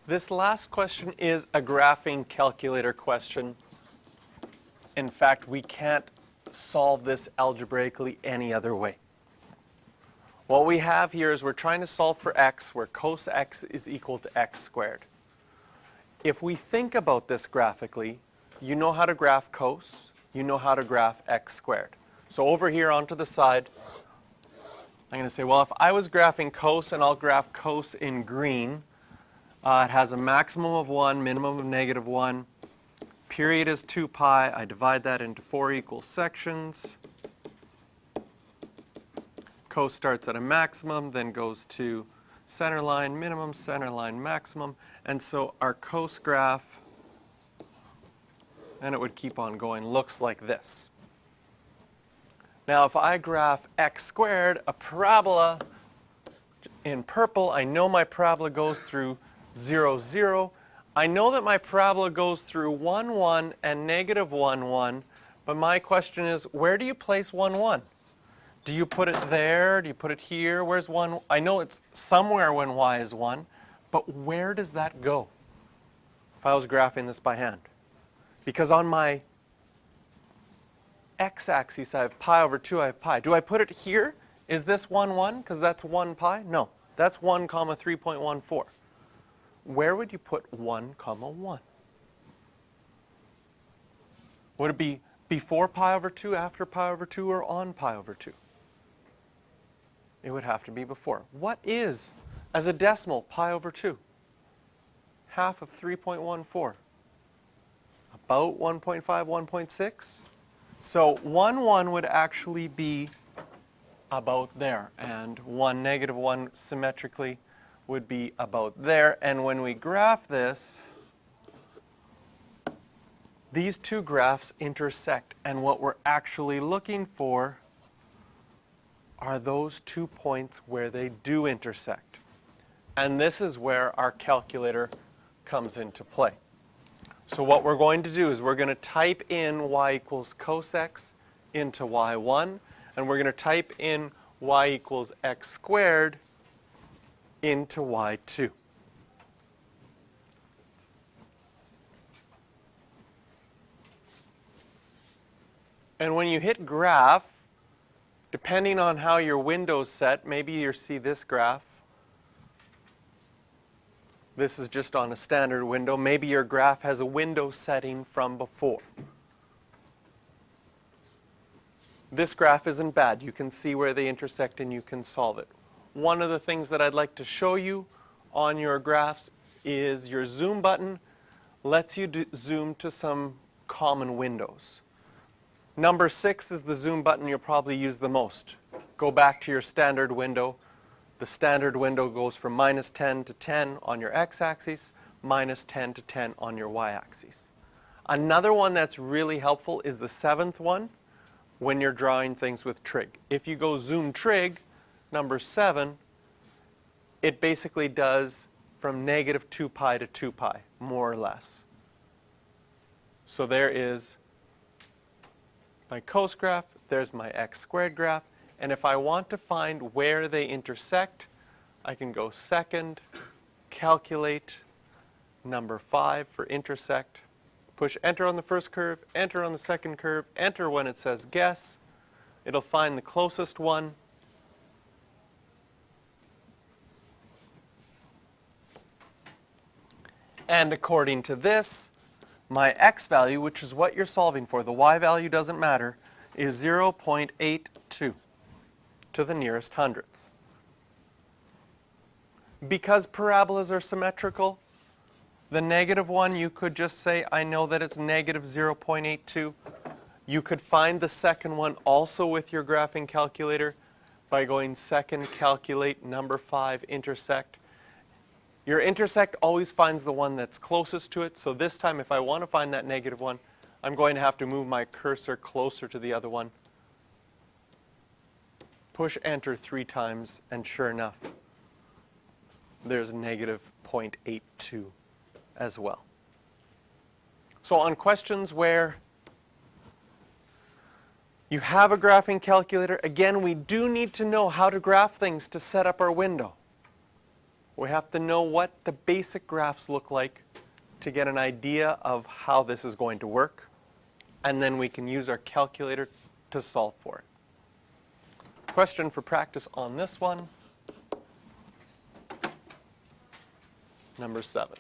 This last question is a graphing calculator question. In fact, we can't solve this algebraically any other way. What we have here is we're trying to solve for x, where cos x is equal to x squared. If we think about this graphically, you know how to graph cos, you know how to graph x squared. So over here onto the side, I'm going to say, well, if I was graphing cos, and I'll graph cos in green, it has a maximum of 1, minimum of negative 1. Period is 2 pi. I divide that into 4 equal sections. Cos starts at a maximum, then goes to center line minimum, center line maximum. And so our cos graph, and it would keep on going, looks like this. Now if I graph x squared, a parabola in purple, I know my parabola goes through 0, 0. I know that my parabola goes through 1, 1 and negative 1, 1. But my question is, where do you place 1, 1? Do you put it there? Do you put it here? Where's 1? I know it's somewhere when y is 1. But where does that go if I was graphing this by hand? Because on my x-axis, I have pi over 2, I have pi. Do I put it here? Is this 1, 1? Because that's 1 pi? No. That's 1 comma 3.14. Where would you put 1 comma 1? Would it be before pi over 2, after pi over 2, or on pi over 2? It would have to be before. What is, as a decimal, pi over 2? Half of 3.14. About 1.5, 1.6? So 1, 1 would actually be about there, and 1, negative 1 symmetrically would be about there. And when we graph this, these two graphs intersect, and what we're actually looking for are those 2 points where they do intersect. And this is where our calculator comes into play. So what we're going to do is we're going to type in y equals cos x into y1, and we're going to type in y equals x squared into y2. And when you hit graph, depending on how your window's set, maybe you see this graph. This is just on a standard window. Maybe your graph has a window setting from before. This graph isn't bad. You can see where they intersect and you can solve it. One of the things that I'd like to show you on your graphs is your zoom button lets you zoom to some common windows. Number 6 is the zoom button you'll probably use the most. Go back to your standard window. The standard window goes from -10 to 10 on your x-axis, -10 to 10 on your y-axis. Another one that's really helpful is the 7th one when you're drawing things with trig. If you go zoom trig, number 7, it basically does from negative 2 pi to 2 pi, more or less. So there is my cos graph, there's my x squared graph, and if I want to find where they intersect, I can go second, calculate, number 5 for intersect, push enter on the first curve, enter on the second curve, enter when it says guess. It'll find the closest one. And according to this, my x value, which is what you're solving for, the y value doesn't matter, is 0.82 to the nearest hundredth. Because parabolas are symmetrical, the negative one, you could just say, I know that it's negative 0.82. You could find the second one also with your graphing calculator by going second, calculate, number 5, intersect. Your intersect always finds the one that's closest to it. So this time, if I want to find that negative one, I'm going to have to move my cursor closer to the other one. Push enter 3 times, and sure enough, there's negative 0.82 as well. So on questions where you have a graphing calculator, again, we do need to know how to graph things to set up our window. We have to know what the basic graphs look like to get an idea of how this is going to work, and then we can use our calculator to solve for it. Question for practice on this one, number 7.